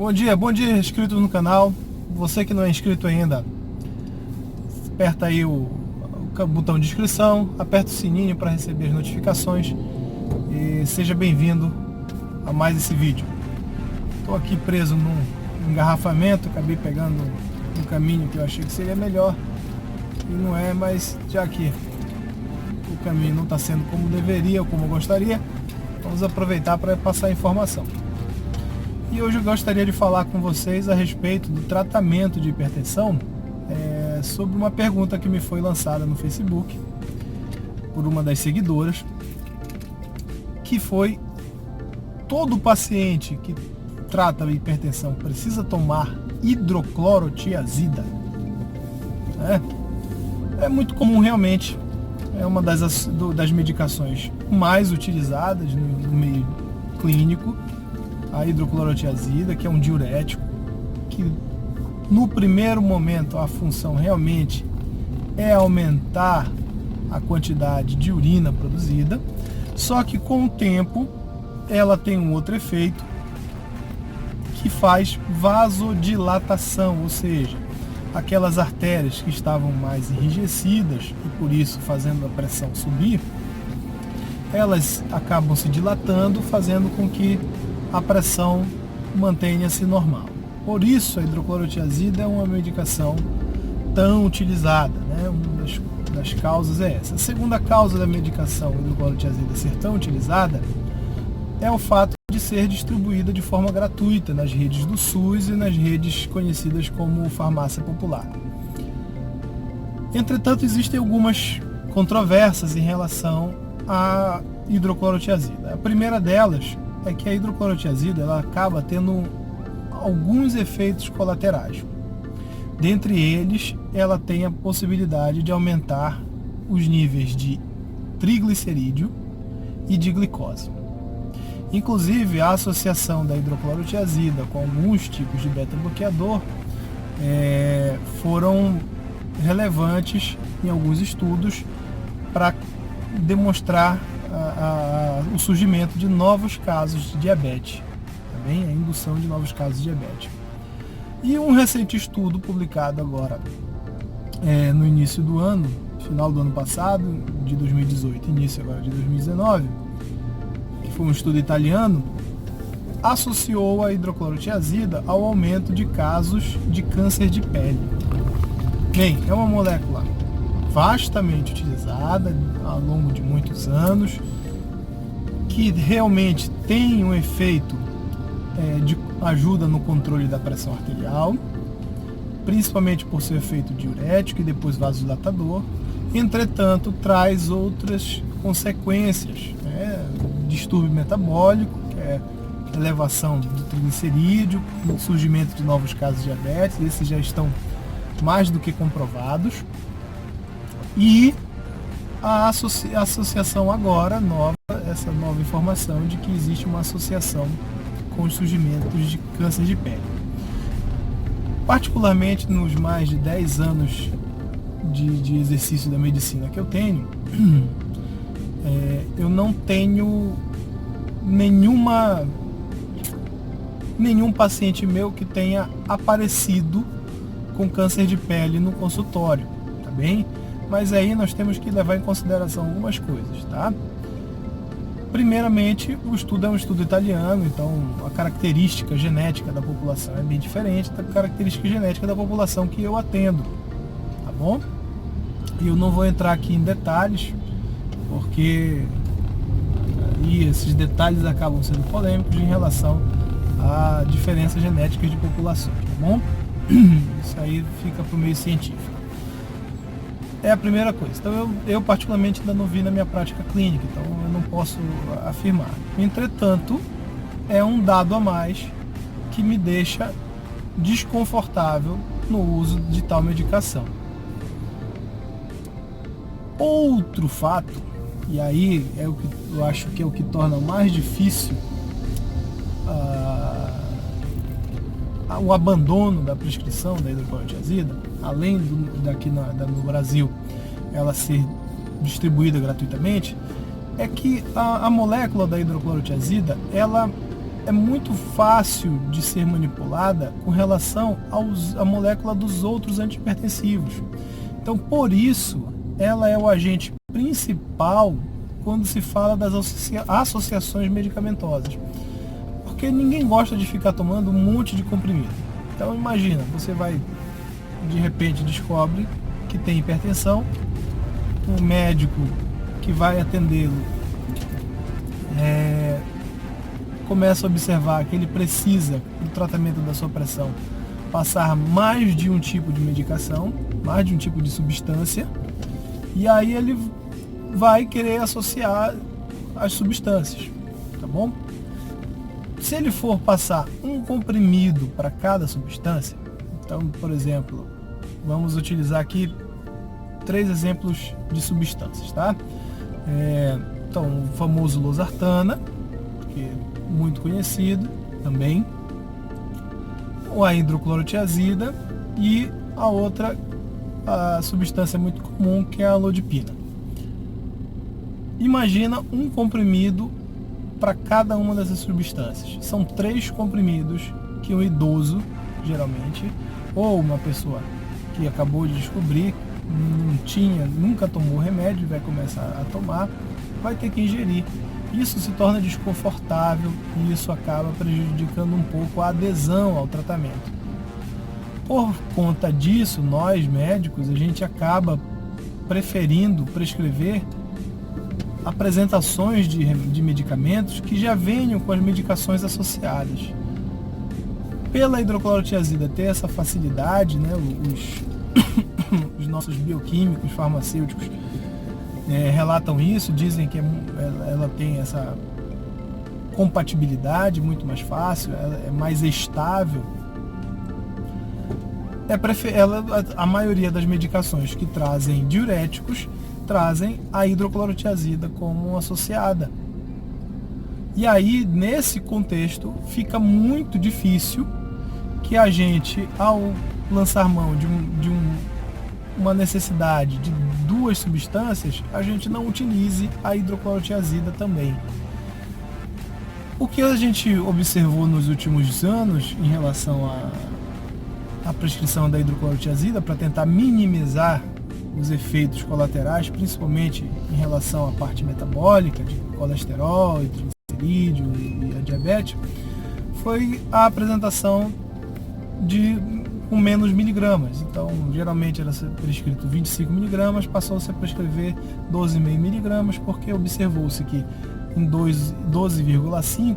Bom dia, inscritos no canal. Você que não é inscrito ainda, aperta aí o botão de inscrição, aperta o sininho para receber as notificações e seja bem-vindo a mais esse vídeo. Estou aqui preso num engarrafamento, acabei pegando um caminho que eu achei que seria melhor e não é, mas já que o caminho não está sendo como deveria ou como eu gostaria, vamos aproveitar para passar a informação. E hoje eu gostaria de falar com vocês a respeito do tratamento de hipertensão, sobre uma pergunta que me foi lançada no Facebook por uma das seguidoras, que foi: todo paciente que trata a hipertensão precisa tomar hidroclorotiazida? É muito comum realmente, é uma das medicações mais utilizadas no meio clínico, a hidroclorotiazida, que é um diurético, que no primeiro momento a função realmente é aumentar a quantidade de urina produzida, só que com o tempo ela tem um outro efeito que faz vasodilatação, ou seja, aquelas artérias que estavam mais enrijecidas e por isso fazendo a pressão subir, elas acabam se dilatando, fazendo com que a pressão mantenha-se normal. Por isso a hidroclorotiazida é uma medicação tão utilizada, né? Uma das causas é essa. A segunda causa da medicação hidroclorotiazida ser tão utilizada é o fato de ser distribuída de forma gratuita nas redes do SUS e nas redes conhecidas como farmácia popular. Entretanto, existem algumas controvérsias em relação à hidroclorotiazida. A primeira delas é que a hidroclorotiazida ela acaba tendo alguns efeitos colaterais. Dentre eles, ela tem a possibilidade de aumentar os níveis de triglicerídeo e de glicose. Inclusive, a associação da hidroclorotiazida com alguns tipos de beta-bloqueador foram relevantes em alguns estudos para demonstrar o surgimento de novos casos de diabetes, também a indução de novos casos de diabetes. E um recente estudo publicado agora no início do ano, final do ano passado, de 2018, início agora de 2019, que foi um estudo italiano, associou a hidroclorotiazida ao aumento de casos de câncer de pele. Bem, é uma molécula vastamente utilizada ao longo de muitos anos, que realmente tem um efeito de ajuda no controle da pressão arterial, principalmente por seu efeito diurético e depois vasodilatador. Entretanto, traz outras consequências, distúrbio metabólico, que é elevação do triglicerídeo, surgimento de novos casos de diabetes, esses já estão mais do que comprovados. E a associação agora, essa nova informação de que existe uma associação com os surgimentos de câncer de pele. Particularmente nos mais de 10 anos de exercício da medicina que eu tenho, eu não tenho nenhum paciente meu que tenha aparecido com câncer de pele no consultório, tá bem? Mas aí nós temos que levar em consideração algumas coisas, tá? Primeiramente, o estudo é um estudo italiano, então a característica genética da população é bem diferente da característica genética da população que eu atendo, tá bom? E eu não vou entrar aqui em detalhes, porque aí esses detalhes acabam sendo polêmicos em relação a diferenças genéticas de populações, tá bom? Isso aí fica para o meio científico. É a primeira coisa. Então eu particularmente ainda não vi na minha prática clínica, então eu não posso afirmar. Entretanto, é um dado a mais que me deixa desconfortável no uso de tal medicação. Outro fato, e aí é o que eu acho que é o que torna mais difícil o abandono da prescrição da hidroclorotiazida, além daqui no Brasil ela ser distribuída gratuitamente, é que a molécula da hidroclorotiazida ela é muito fácil de ser manipulada com relação à molécula dos outros antihipertensivos. Então, por isso, ela é o agente principal quando se fala das associações medicamentosas. Porque ninguém gosta de ficar tomando um monte de comprimido. Então, imagina, você vai, de repente, descobre que tem hipertensão, o médico que vai atendê-lo começa a observar que ele precisa, do tratamento da sua pressão, passar mais de um tipo de medicação, mais de um tipo de substância, e aí ele vai querer associar as substâncias, tá bom? Se ele for passar um comprimido para cada substância, então, por exemplo, vamos utilizar aqui 3 exemplos de substâncias, tá? Então, o famoso losartana, que é muito conhecido também, a hidroclorotiazida e a outra, a substância muito comum, que é a alodipina. Imagina um comprimido para cada uma dessas substâncias. São 3 comprimidos que um idoso, geralmente, ou uma pessoa que acabou de descobrir, nunca tomou remédio, vai começar a tomar, vai ter que ingerir. Isso se torna desconfortável e isso acaba prejudicando um pouco a adesão ao tratamento. Por conta disso, nós médicos, a gente acaba preferindo prescrever apresentações de medicamentos que já venham com as medicações associadas. Pela hidroclorotiazida ter essa facilidade, né, os nossos bioquímicos, farmacêuticos relatam isso, dizem que ela tem essa compatibilidade muito mais fácil, ela é mais estável. A maioria das medicações que trazem diuréticos trazem a hidroclorotiazida como associada. E aí, nesse contexto, fica muito difícil que a gente, ao lançar mão de uma necessidade de 2 substâncias, a gente não utilize a hidroclorotiazida também. O que a gente observou nos últimos anos em relação à prescrição da hidroclorotiazida para tentar minimizar os efeitos colaterais, principalmente em relação à parte metabólica, de colesterol, triglicerídeo e a diabetes, foi a apresentação com menos miligramas. Então, geralmente era prescrito 25 miligramas, passou a se prescrever 12,5 miligramas, porque observou-se que em 12,5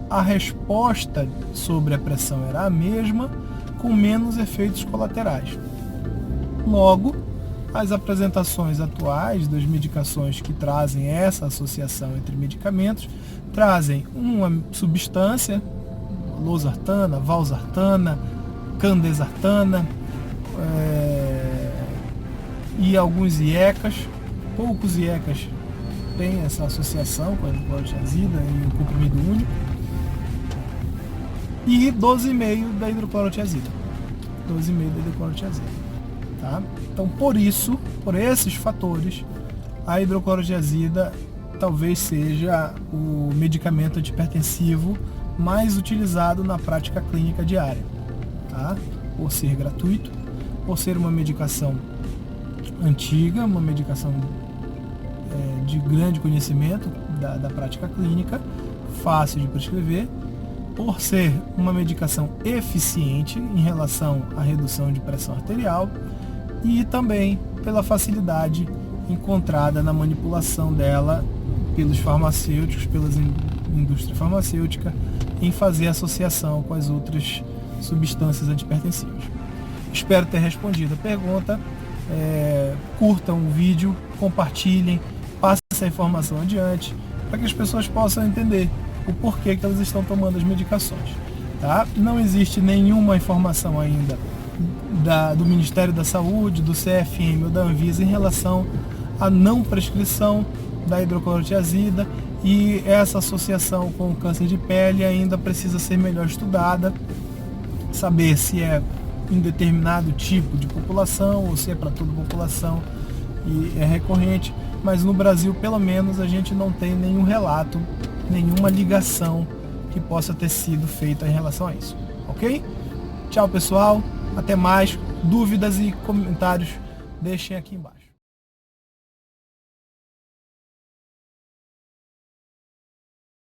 a resposta sobre a pressão era a mesma, com menos efeitos colaterais. Logo, as apresentações atuais das medicações que trazem essa associação entre medicamentos trazem uma substância, losartana, valsartana, candesartana e alguns IECAs. Poucos IECAs têm essa associação com a hidroclorotiazida em um comprimido único, e 12,5 da hidroclorotiazida. 12,5 da hidroclorotiazida. Tá? Então, por esses fatores, a hidroclorotiazida talvez seja o medicamento antihipertensivo mais utilizado na prática clínica diária, tá? Por ser gratuito, por ser uma medicação antiga, uma medicação de grande conhecimento da prática clínica, fácil de prescrever, por ser uma medicação eficiente em relação à redução de pressão arterial, e também pela facilidade encontrada na manipulação dela pelos farmacêuticos, pela indústria farmacêutica, em fazer associação com as outras substâncias antihipertensivas. Espero ter respondido a pergunta. Curtam o vídeo, compartilhem, passem essa informação adiante, para que as pessoas possam entender o porquê que elas estão tomando as medicações. Tá? Não existe nenhuma informação ainda do Ministério da Saúde, do CFM ou da Anvisa em relação à não prescrição da hidroclorotiazida, e essa associação com o câncer de pele ainda precisa ser melhor estudada, saber se é em determinado tipo de população ou se é para toda a população e é recorrente, mas no Brasil pelo menos a gente não tem nenhum relato, nenhuma ligação que possa ter sido feita em relação a isso, ok? Tchau, pessoal, até mais. Dúvidas e comentários deixem aqui embaixo.